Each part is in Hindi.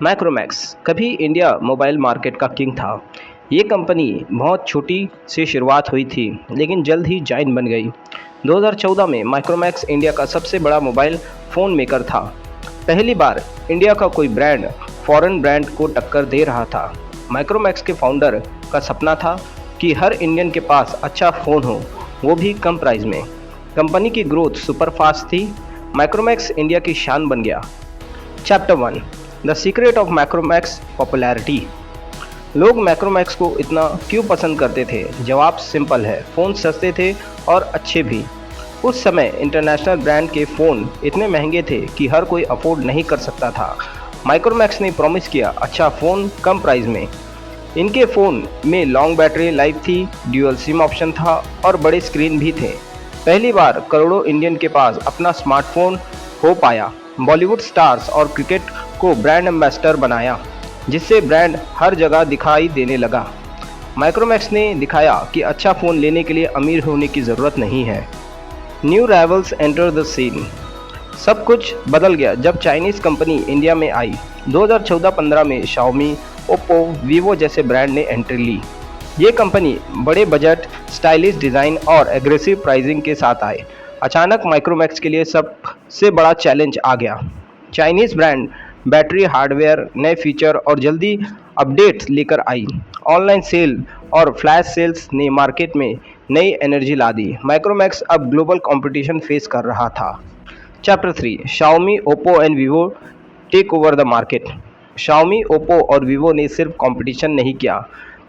मैक्रोमैक्स कभी इंडिया मोबाइल मार्केट का किंग था। ये कंपनी बहुत छोटी से शुरुआत हुई थी लेकिन जल्द ही जाइंट बन गई। 2014 में मैक्रोमैक्स इंडिया का सबसे बड़ा मोबाइल फ़ोन मेकर था। पहली बार इंडिया का कोई ब्रांड फॉरेन ब्रांड को टक्कर दे रहा था। मैक्रोमैक्स के फाउंडर का सपना था कि हर इंडियन के पास अच्छा फ़ोन हो, वो भी कम प्राइस में। कंपनी की ग्रोथ सुपर फास्ट थी। मैक्रोमैक्स इंडिया की शान बन गया। Chapter 1 the secret of Micromax popularity. लोग मैक्रोमैक्स को इतना क्यों पसंद करते थे? जवाब सिंपल है, फ़ोन सस्ते थे और अच्छे भी। उस समय इंटरनेशनल ब्रांड के फ़ोन इतने महंगे थे कि हर कोई अफोर्ड नहीं कर सकता था। मैक्रोमैक्स ने प्रॉमिस किया अच्छा फ़ोन कम प्राइस में। इनके फ़ोन में लॉन्ग बैटरी लाइफ थी, ड्यूअल सिम ऑप्शन था और बड़े स्क्रीन भी थे। पहली बार करोड़ों इंडियन के पास अपना स्मार्टफोन हो पाया। बॉलीवुड स्टार्स और क्रिकेट को ब्रांड एम्बेसडर बनाया, जिससे ब्रांड हर जगह दिखाई देने लगा। माइक्रोमैक्स ने दिखाया कि अच्छा फ़ोन लेने के लिए अमीर होने की ज़रूरत नहीं है। New rivals enter the scene. सब कुछ बदल गया जब चाइनीज़ कंपनी इंडिया में आई। 2014-15 में शाओमी, ओप्पो, वीवो जैसे ब्रांड ने एंट्री ली। ये कंपनी बड़े बजट, स्टाइलिश डिज़ाइन और एग्रेसिव प्राइसिंग के साथ आए। अचानक माइक्रोमैक्स के लिए सबसे बड़ा चैलेंज आ गया। चाइनीज़ ब्रांड बैटरी, हार्डवेयर, नए फीचर और जल्दी अपडेट्स लेकर आई। ऑनलाइन सेल और फ्लैश सेल्स ने मार्केट में नई एनर्जी ला दी। माइक्रोमैक्स अब ग्लोबल कंपटीशन फेस कर रहा था। Chapter 3 Xiaomi, Oppo and Vivo take over the market. Xiaomi, Oppo और वीवो ने सिर्फ कंपटीशन नहीं किया,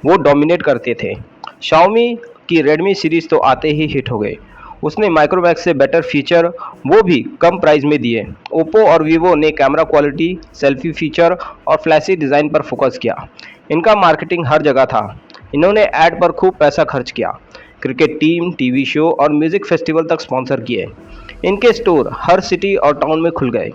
वो डोमिनेट करते थे। शाओमी की रेडमी सीरीज़ तो आते ही हिट हो गए। उसने माइक्रोमैक्स से बेटर फीचर, वो भी कम प्राइस में दिए। ओप्पो और वीवो ने कैमरा क्वालिटी, सेल्फी फीचर और फ्लैशी डिज़ाइन पर फोकस किया। इनका मार्केटिंग हर जगह था। इन्होंने ऐड पर खूब पैसा खर्च किया, क्रिकेट टीम, टीवी शो और म्यूज़िक फेस्टिवल तक स्पॉन्सर किए। इनके स्टोर हर सिटी और टाउन में खुल गए।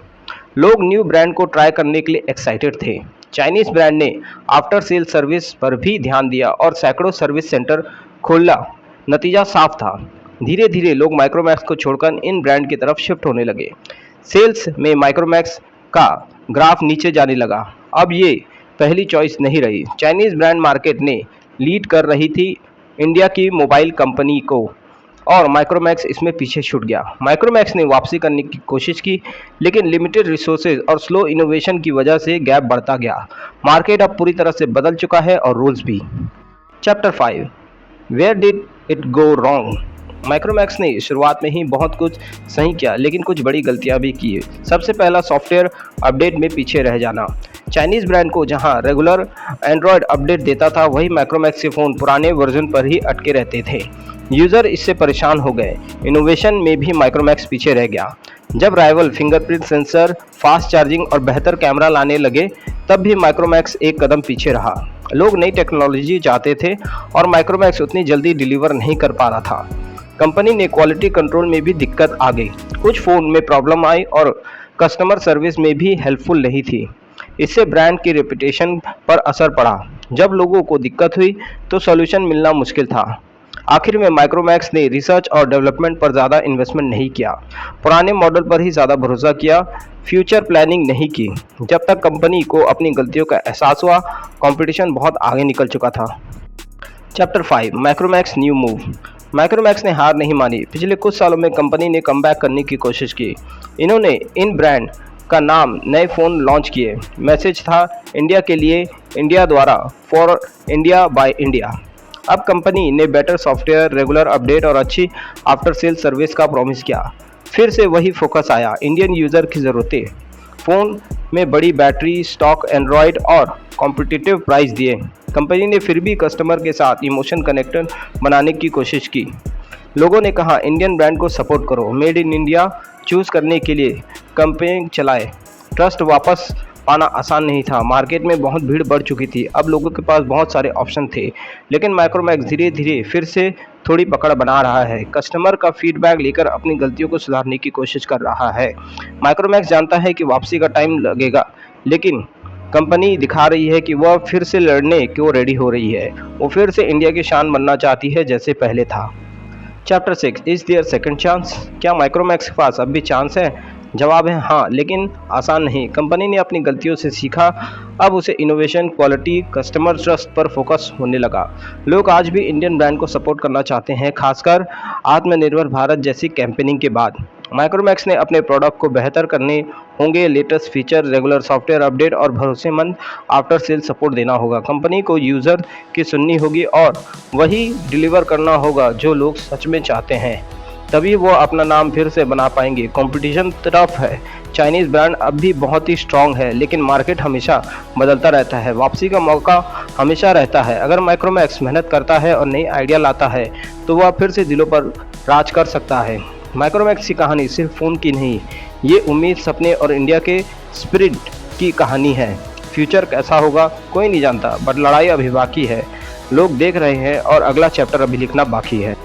लोग न्यू ब्रांड को ट्राई करने के लिए एक्साइटेड थे। चाइनीज़ ब्रांड ने आफ्टर सेल सर्विस पर भी ध्यान दिया और सैकड़ों सर्विस सेंटर खोला। नतीजा साफ था, धीरे धीरे लोग माइक्रोमैक्स को छोड़कर इन ब्रांड की तरफ शिफ्ट होने लगे। सेल्स में माइक्रोमैक्स का ग्राफ नीचे जाने लगा। अब ये पहली चॉइस नहीं रही। चाइनीज़ ब्रांड मार्केट ने लीड कर रही थी इंडिया की मोबाइल कंपनी को और माइक्रोमैक्स इसमें पीछे छूट गया। माइक्रोमैक्स ने वापसी करने की कोशिश की, लेकिन लिमिटेड रिसोर्सेज और स्लो इनोवेशन की वजह से गैप बढ़ता गया। मार्केट अब पूरी तरह से बदल चुका है और रूल्स भी। Chapter 5 where did it go wrong. Micromax ने शुरुआत में ही बहुत कुछ सही किया, लेकिन कुछ बड़ी गलतियां भी की। सबसे पहला, सॉफ्टवेयर अपडेट में पीछे रह जाना। चाइनीज़ ब्रांड को जहां रेगुलर एंड्रॉयड अपडेट देता था, वही माइक्रोमैक्स के फ़ोन पुराने वर्जन पर ही अटके रहते थे। यूज़र इससे परेशान हो गए। इनोवेशन में भी माइक्रोमैक्स पीछे रह गया। जब rival fingerprint sensor, fast charging और बेहतर कैमरा लाने लगे, तब भी माइक्रोमैक्स एक कदम पीछे रहा। लोग नई टेक्नोलॉजी चाहते थे और माइक्रोमैक्स उतनी जल्दी डिलीवर नहीं कर पा रहा था। कंपनी ने क्वालिटी कंट्रोल में भी दिक्कत आ गई। कुछ फ़ोन में प्रॉब्लम आई और कस्टमर सर्विस में भी हेल्पफुल नहीं थी। इससे ब्रांड की रेपुटेशन पर असर पड़ा। जब लोगों को दिक्कत हुई तो सॉल्यूशन मिलना मुश्किल था। आखिर में माइक्रोमैक्स ने रिसर्च और डेवलपमेंट पर ज़्यादा इन्वेस्टमेंट नहीं किया, पुराने मॉडल पर ही ज़्यादा भरोसा किया, फ्यूचर प्लानिंग नहीं की। जब तक कंपनी को अपनी गलतियों का एहसास हुआ, कंपटीशन बहुत आगे निकल चुका था। Chapter 5 Micromax new move. Micromax ने हार नहीं मानी। पिछले कुछ सालों में कंपनी ने कमबैक करने की कोशिश की। इन्होंने इन ब्रांड का नाम, नए फ़ोन लॉन्च किए। मैसेज था इंडिया के लिए, इंडिया द्वारा, फॉर इंडिया बाय इंडिया। अब कंपनी ने बेटर सॉफ्टवेयर, रेगुलर अपडेट और अच्छी आफ्टर सेल सर्विस का प्रॉमिस किया। फिर से वही फोकस आया, इंडियन यूज़र की ज़रूरतें। फ़ोन में बड़ी बैटरी, स्टॉक एंड्रॉयड और कॉम्पिटिटिव प्राइस दिए। कंपनी ने फिर भी कस्टमर के साथ इमोशन कनेक्शन बनाने की कोशिश की। लोगों ने कहा इंडियन ब्रांड को सपोर्ट करो, मेड इन इंडिया चूज़ करने के लिए कैंपेन चलाए। ट्रस्ट वापस पाना आसान नहीं था। मार्केट में बहुत भीड़ बढ़ चुकी थी। अब लोगों के पास बहुत सारे ऑप्शन थे, लेकिन माइक्रोमैक्स धीरे धीरे फिर से थोड़ी पकड़ बना रहा है। कस्टमर का फीडबैक लेकर अपनी गलतियों को सुधारने की कोशिश कर रहा है। माइक्रोमैक्स जानता है कि वापसी का टाइम लगेगा, लेकिन कंपनी दिखा रही है कि वह फिर से लड़ने को रेडी हो रही है। वो फिर से इंडिया की शान बनना चाहती है जैसे पहले था। Chapter 6 is there second chance. क्या माइक्रोमैक्स के पास अब भी चांस है? जवाब है हाँ, लेकिन आसान नहीं। कंपनी ने अपनी गलतियों से सीखा, अब उसे इनोवेशन, क्वालिटी, कस्टमर ट्रस्ट पर फोकस होने लगा। लोग आज भी इंडियन ब्रांड को सपोर्ट करना चाहते हैं, खासकर आत्मनिर्भर भारत जैसी कैंपेनिंग के बाद। माइक्रोमैक्स ने अपने प्रोडक्ट को बेहतर करने होंगे, latest feature, regular software update और भरोसेमंद आफ्टर सेल सपोर्ट देना होगा। कंपनी को यूज़र की सुननी होगी और वही डिलीवर करना होगा जो लोग सच में चाहते हैं, तभी वो अपना नाम फिर से बना पाएंगे। कंपटीशन टफ है, चाइनीज़ ब्रांड अब भी बहुत ही स्ट्रांग है, लेकिन मार्केट हमेशा बदलता रहता है, वापसी का मौका हमेशा रहता है। अगर माइक्रोमैक्स मेहनत करता है और नई आइडिया लाता है तो वह फिर से दिलों पर राज कर सकता है। माइक्रोमैक्स की कहानी सिर्फ फ़ोन की नहीं, ये उम्मीद, सपने और इंडिया के स्पिरिट की कहानी है। फ्यूचर कैसा होगा कोई नहीं जानता, बट लड़ाई अभी बाकी है। लोग देख रहे हैं और अगला चैप्टर अभी लिखना बाकी है।